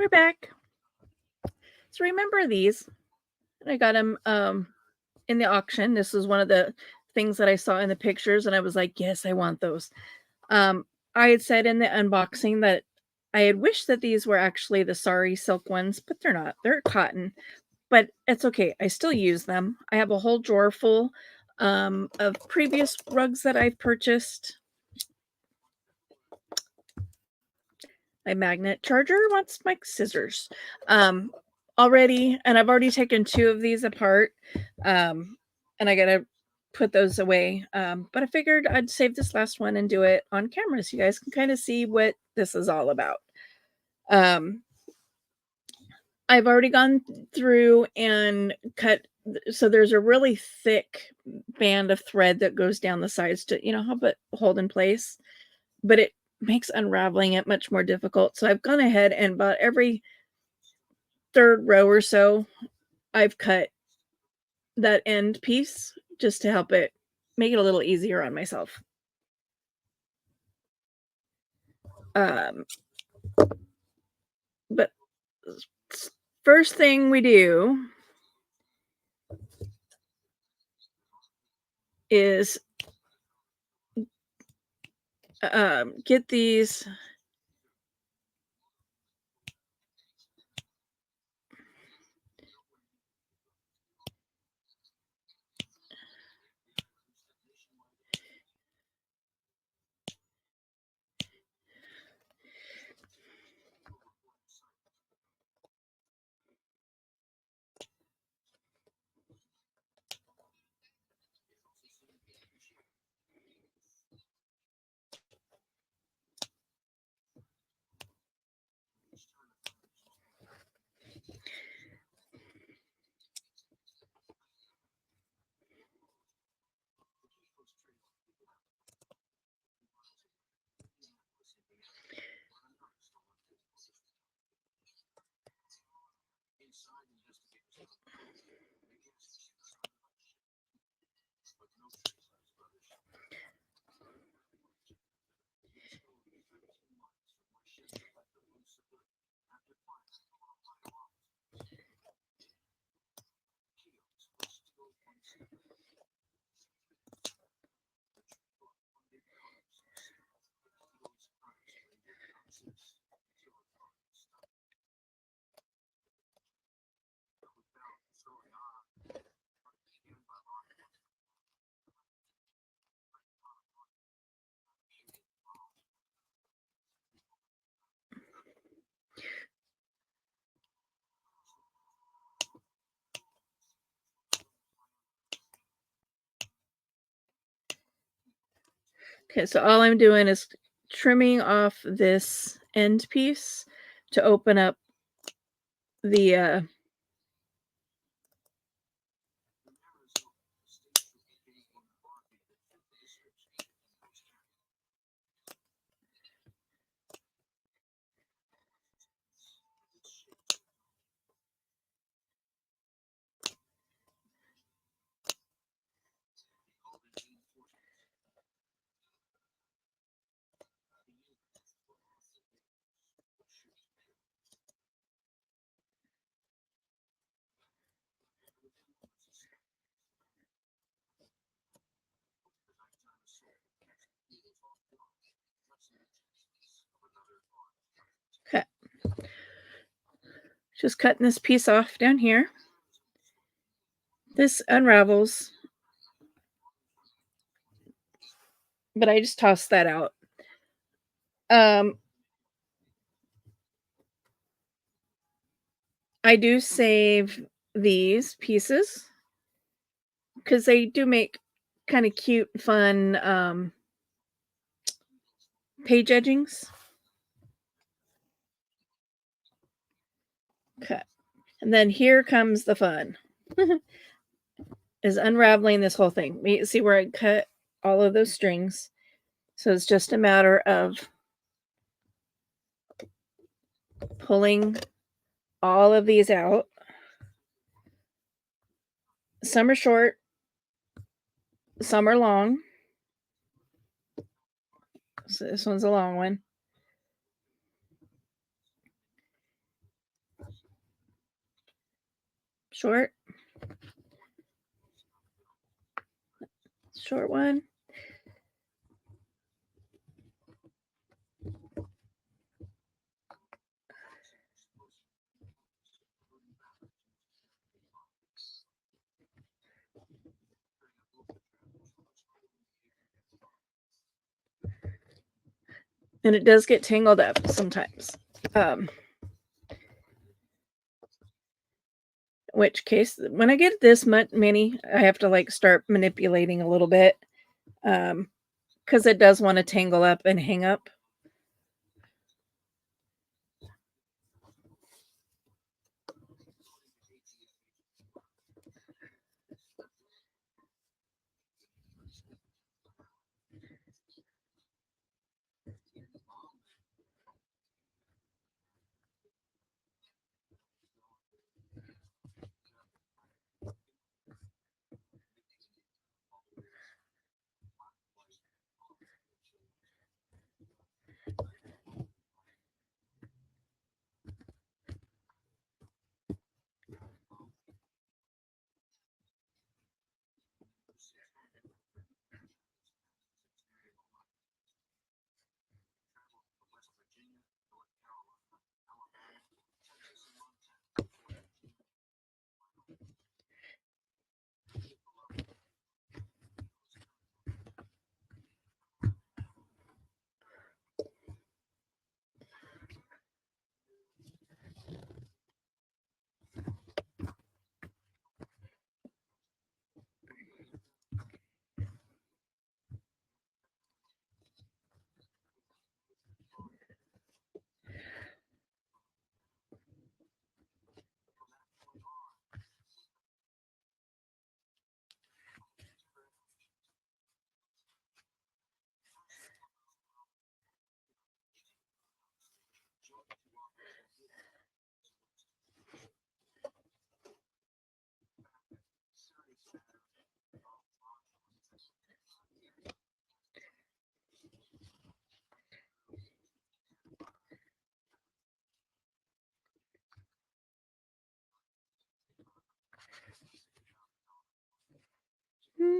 We're back. So remember these? I got them in the auction. This was one of the things that I saw in the pictures, and I was like, yes, I want those. I had said in the unboxing that I had wished that these were actually the Sari silk ones, but they're not. They're cotton, but it's okay. I still use them. I have a whole drawer full of previous rugs that I've purchased. My magnet charger wants my scissors already, and I've already taken 2 of these apart, and I gotta put those away, but I figured I'd save this last one and do it on camera so you guys can kind of see what this is all about. um, I've already gone through and cut, so there's a really thick band of thread that goes down the sides to, help it hold in place, but it makes unraveling it much more difficult. So I've gone ahead and about every third row or so, I've cut that end piece just to help it make it a little easier on myself. Um, but first thing we do is get these Okay, so all I'm doing is trimming off this end piece to open up the okay. Just cutting this piece off down here. This unravels, but I just tossed that out. Um, I do save these pieces because they do make kind of cute, fun page edgings. Okay. And then here comes the fun. Is unraveling this whole thing. You see where I cut all of those strings. So it's just a matter of pulling all of these out. Some are short, some are long. So this one's a long one. short one. And it does get tangled up sometimes. In which case, when I get this many, I have to like start manipulating a little bit, because it does want to tangle up and hang up.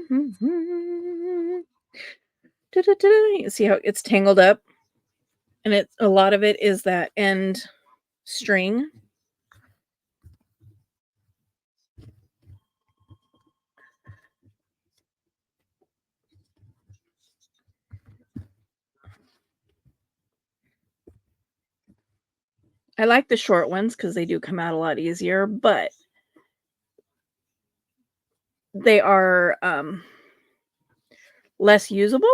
You see how it's tangled up? And a lot of it is that end string. I like the short ones because they do come out a lot easier, but they are less usable.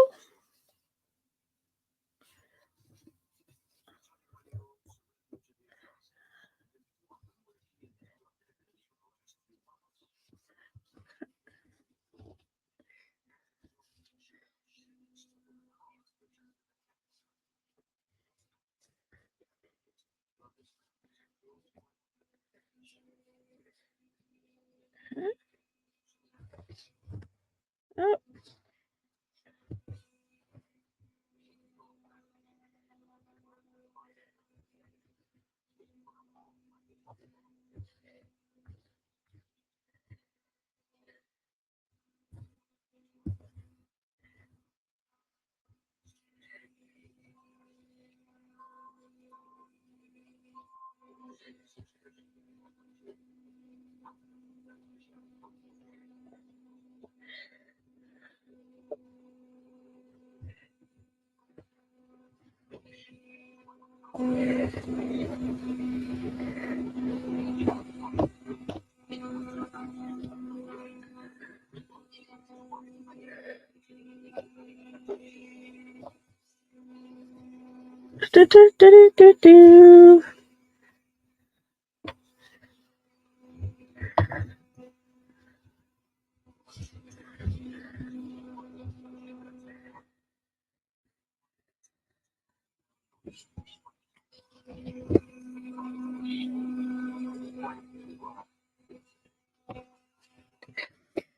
Oh.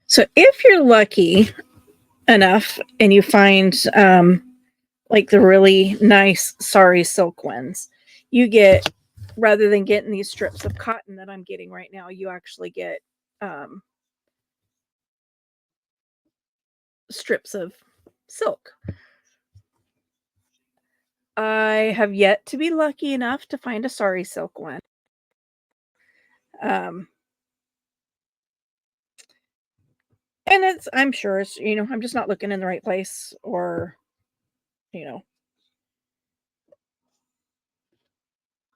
So if you're lucky enough and you find like the really nice sari silk ones, you get rather than getting these strips of cotton that I'm getting right now, you actually get strips of silk. I have yet to be lucky enough to find a sari silk one. And I'm sure it's, I'm just not looking in the right place, or, you know,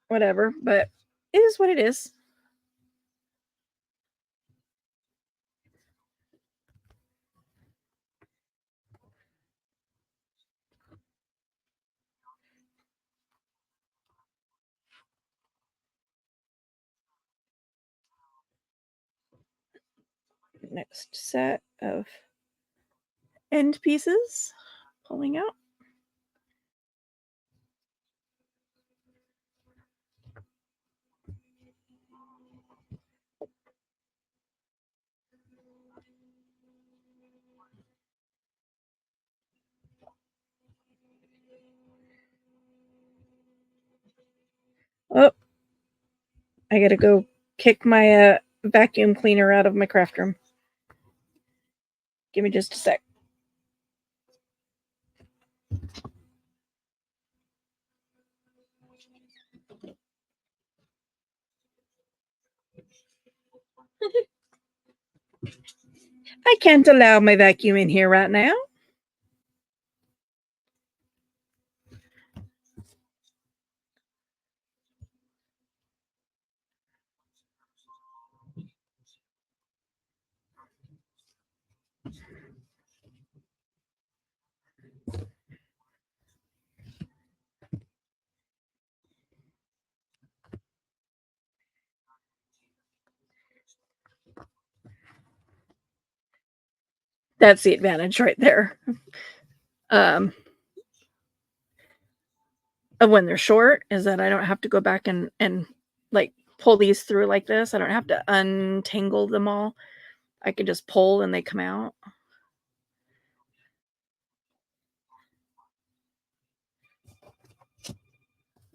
whatever, but it is what it is. Next set of end pieces pulling out. Oh, I gotta go kick my vacuum cleaner out of my craft room. Give me just a sec. I can't allow my vacuum in here right now. That's the advantage right there. Of when they're short, is that I don't have to go back and like pull these through like this. I don't have to untangle them all. I can just pull and they come out.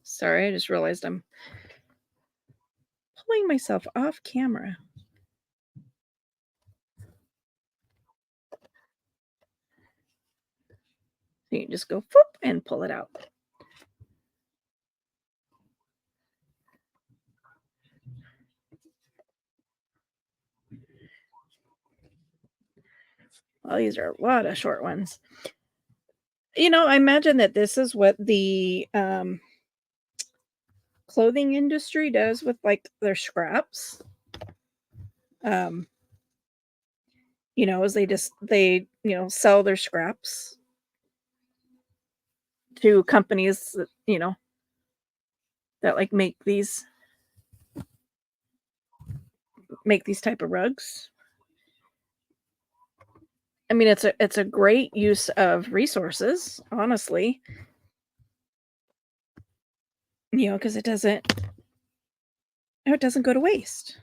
Sorry, I just realized I'm pulling myself off camera. So you can just go whoop and pull it out. Well, these are a lot of short ones. I imagine that this is what the clothing industry does with like their scraps. Is they sell their scraps to companies that like make these type of rugs. I mean, it's a great use of resources, honestly. Because it doesn't go to waste.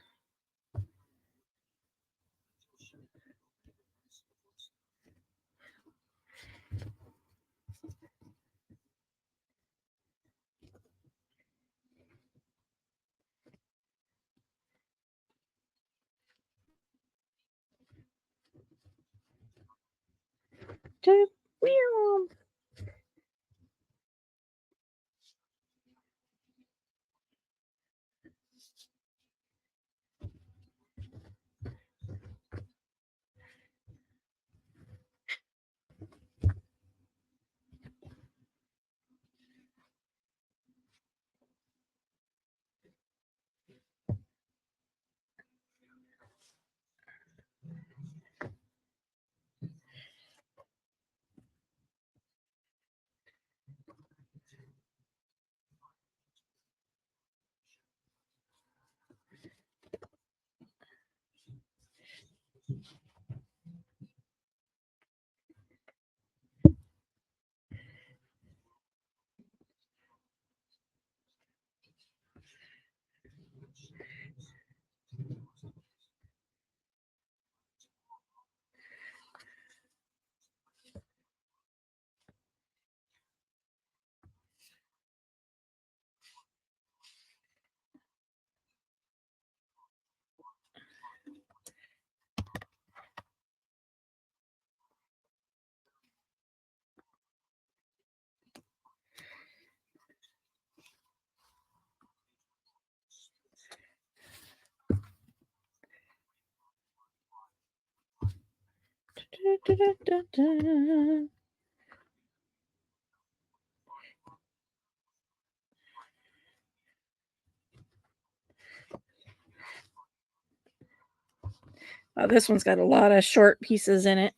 Da-da-da-da. Oh, this one's got a lot of short pieces in it.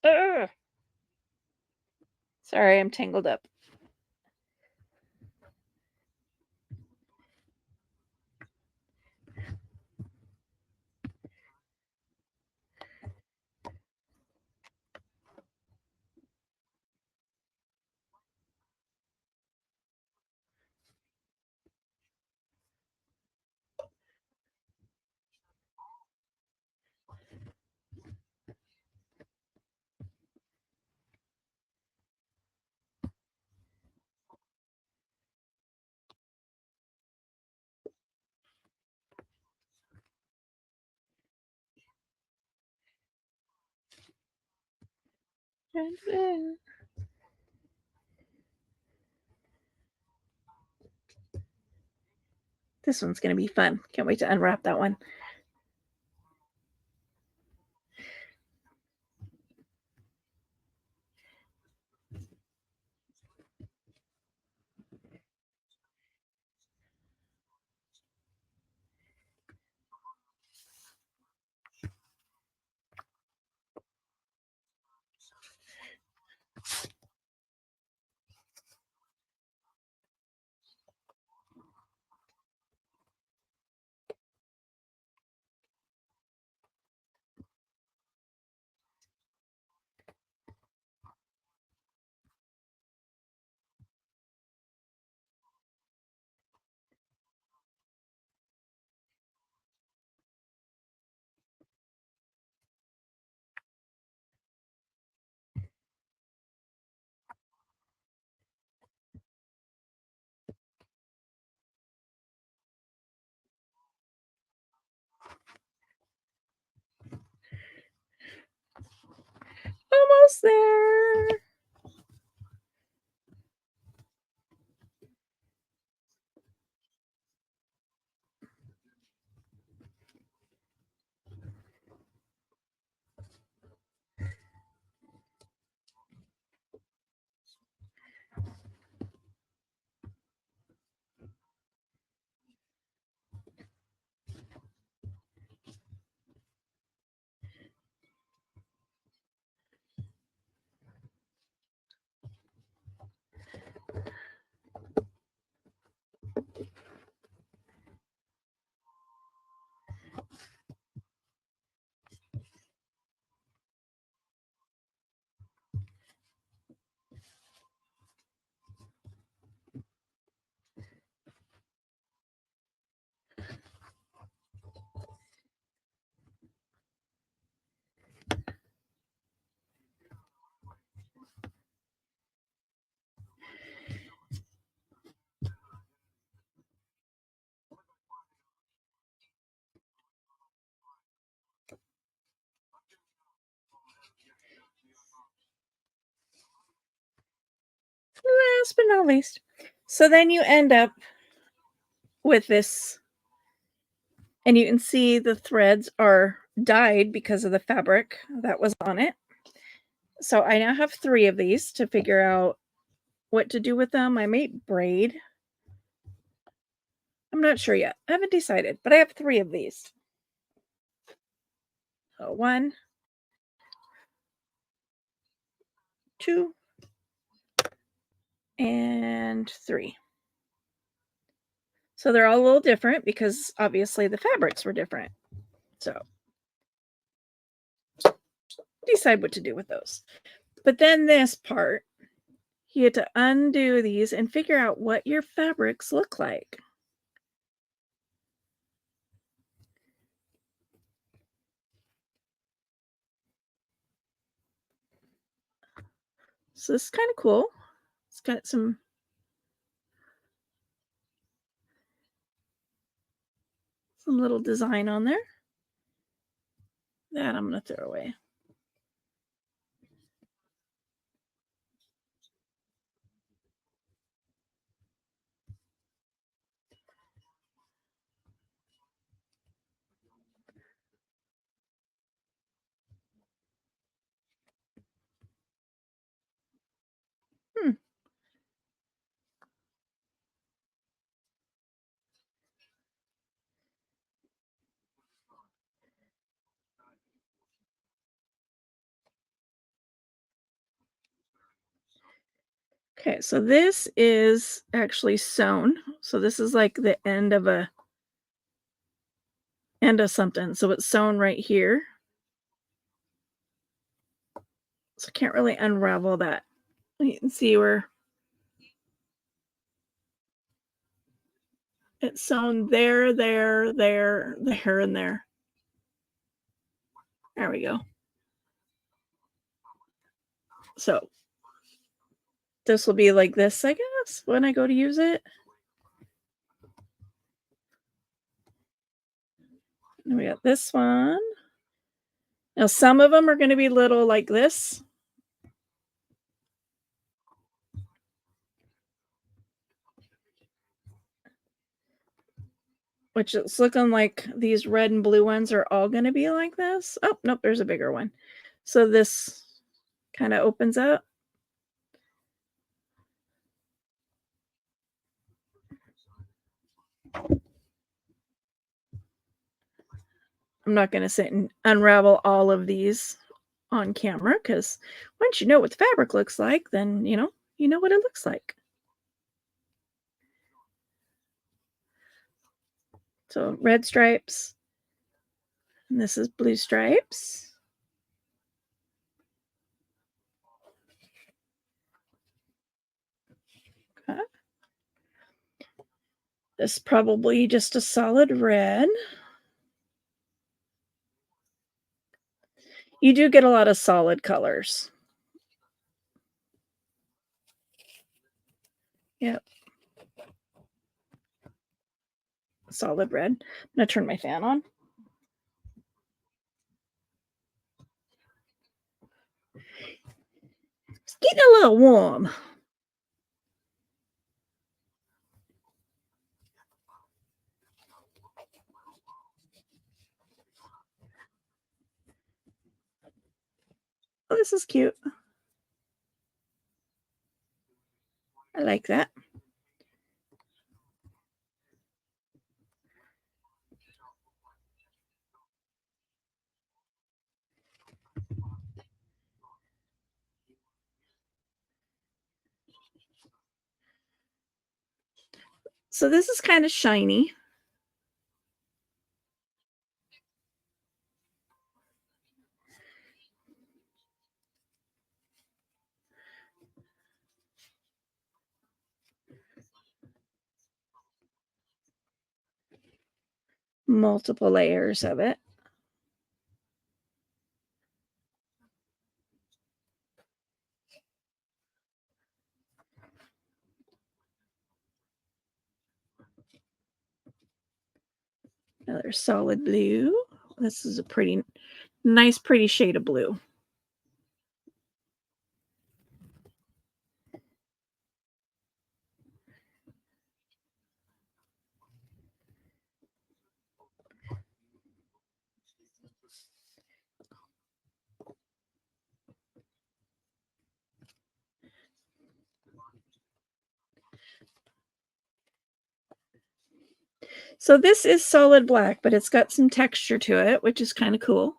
Ugh. Sorry, I'm tangled up. This one's going to be fun. Can't wait to unwrap that one. Almost there. Last but not least. So then you end up with this, and you can see the threads are dyed because of the fabric that was on it. So I now have 3 of these to figure out what to do with them. I may braid. I'm not sure yet. I haven't decided, but I have 3 of these. So 1, 2, and 3. So they're all a little different because obviously the fabrics were different. So decide what to do with those. But then this part, you had to undo these and figure out what your fabrics look like. So this is kind of cool. It's got some little design on there. That I'm going to throw away. Okay, so this is actually sewn. So this is like the end of something. So it's sewn right here. So I can't really unravel that. You can see where it's sewn there, there, there, there, and there. There we go. So this will be like this, I guess, when I go to use it. And we got this one. Now some of them are going to be little like this. Which it's looking like these red and blue ones are all going to be like this. Oh, nope, there's a bigger one. So this kind of opens up. I'm not going to sit and unravel all of these on camera because once you know what the fabric looks like, then you know what it looks like. So red stripes, and this is blue stripes. Okay. This is probably just a solid red. You do get a lot of solid colors. Yep. Solid red. I'm going to turn my fan on. getting a little warm. Oh, this is cute. I like that. So this is kind of shiny. Multiple layers of it. Another solid blue. This is a pretty nice, pretty shade of blue. So this is solid black, but it's got some texture to it, which is kind of cool.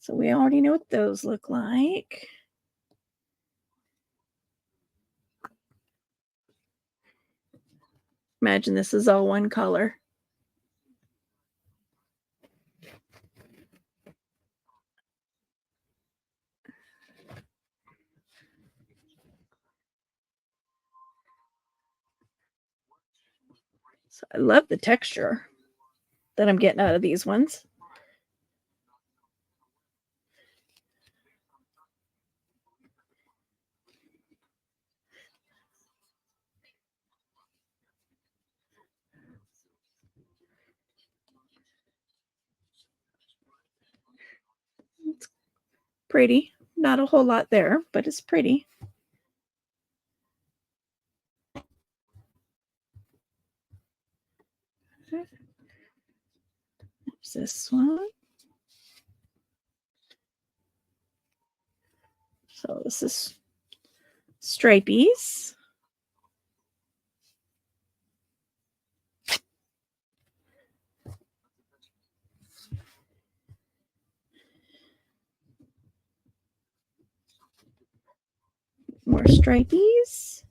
So we already know what those look like. Imagine this is all one color. So I love the texture that I'm getting out of these ones. It's pretty. Not a whole lot there, but it's pretty. There's this one. So this is stripies. More stripies.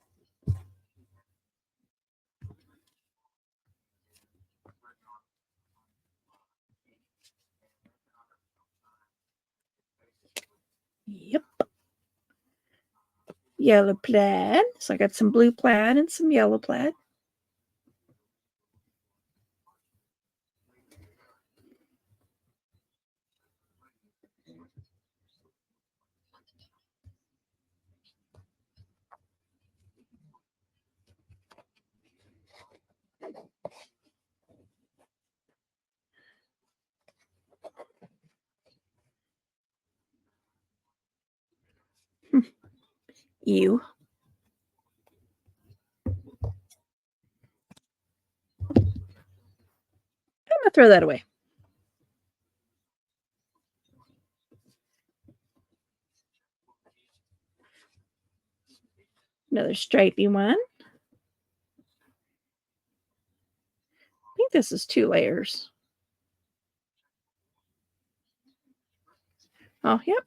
Yep. Yellow plaid. So I got some blue plaid and some yellow plaid. Ew. I'm gonna throw that away. Another stripy one. I think this is 2 layers. Oh, yep.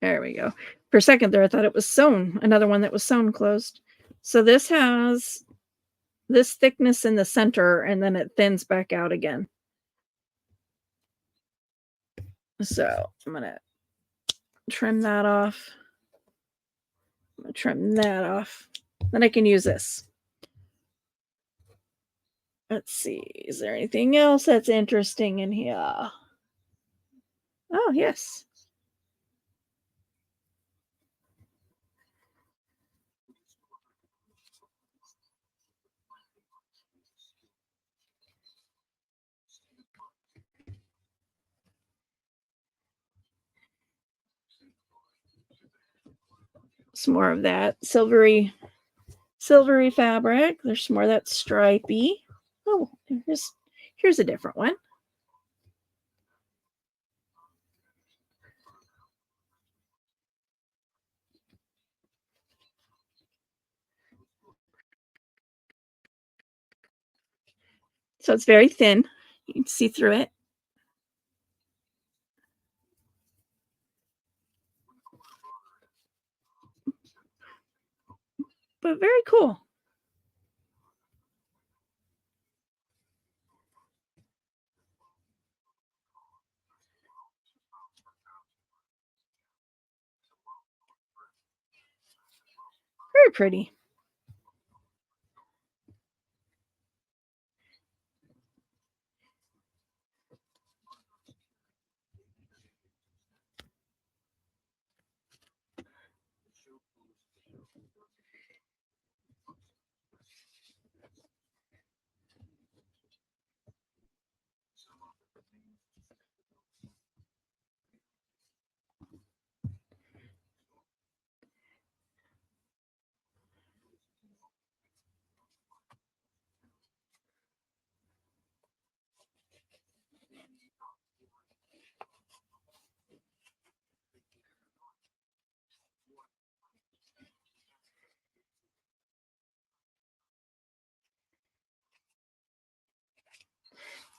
There we go. For a second there, I thought it was sewn. Another one that was sewn closed. So this has this thickness in the center, and then it thins back out again. So I'm gonna trim that off. I'm gonna trim that off. Then I can use this. Let's see. Is there anything else that's interesting in here? Oh, yes. Some more of that silvery fabric. There's some more of that stripy. Oh, here's a different one. So it's very thin. You can see through it. But very cool. Very pretty.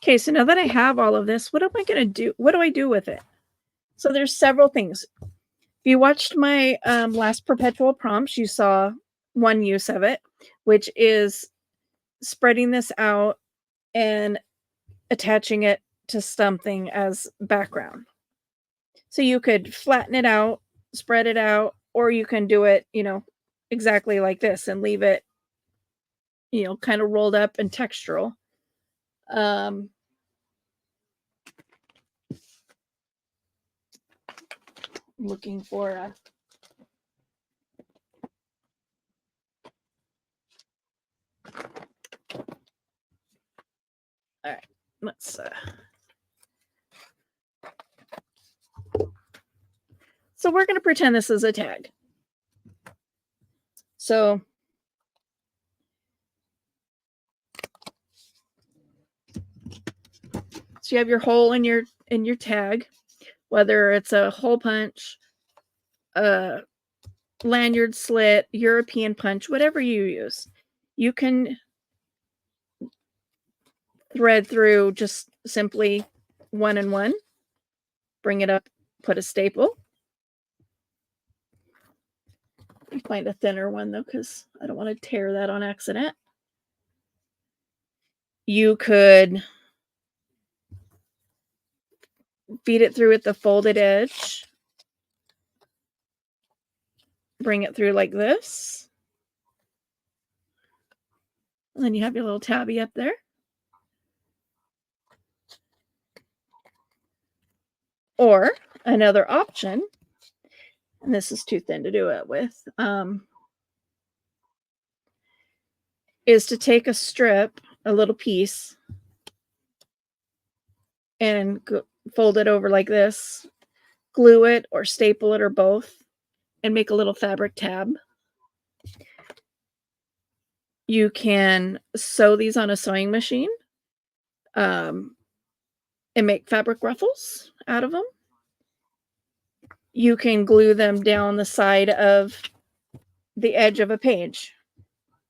Okay, so now that I have all of this, what am I gonna do? What do I do with it? So there's several things. If you watched my last perpetual prompts, you saw one use of it, which is spreading this out and attaching it to something as background. So you could flatten it out, spread it out, or you can do it, exactly like this and leave it, kind of rolled up and textural. Um, looking for a all right, let's so we're going to pretend this is a tag. So you have your hole in your tag, whether it's a hole punch, a lanyard slit, European punch, whatever you use. You can thread through just simply one and one, bring it up, put a staple. I find a thinner one though, because I don't want to tear that on accident. You could feed it through at the folded edge, bring it through like this, and then you have your little tabby up there. Or another option, and this is too thin to do it with, is to take a strip, a little piece, and fold it over like this, glue it or staple it or both, and make a little fabric tab. You can sew these on a sewing machine, and make fabric ruffles out of them. You can glue them down the side of the edge of a page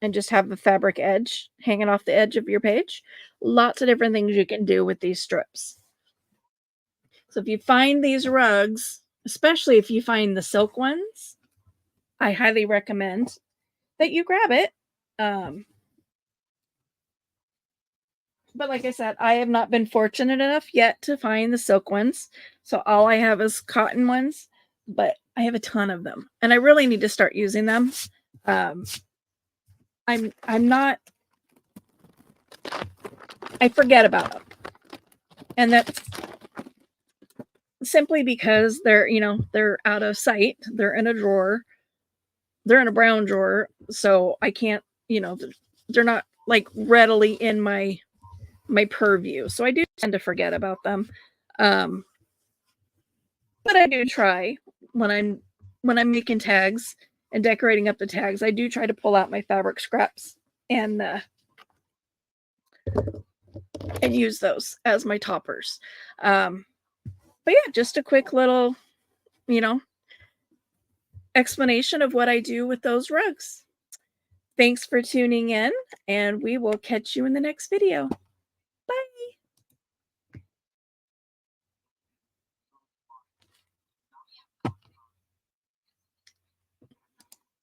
and just have the fabric edge hanging off the edge of your page. Lots of different things you can do with these strips. So if you find these rugs, especially if you find the silk ones, I highly recommend that you grab it. But like I said, I have not been fortunate enough yet to find the silk ones. So all I have is cotton ones. but I have a ton of them and I really need to start using them. Um, I'm not, I forget about them. And that's simply because they're, you know, they're out of sight. They're in a drawer. They're in a brown drawer. So I can't, you know, they're not like readily in my purview. So I do tend to forget about them. Um, but I do try when I'm making tags and decorating up the tags. I do try to pull out my fabric scraps and use those as my toppers. But yeah, just a quick little, you know, explanation of what I do with those rugs. Thanks for tuning in, and we will catch you in the next video.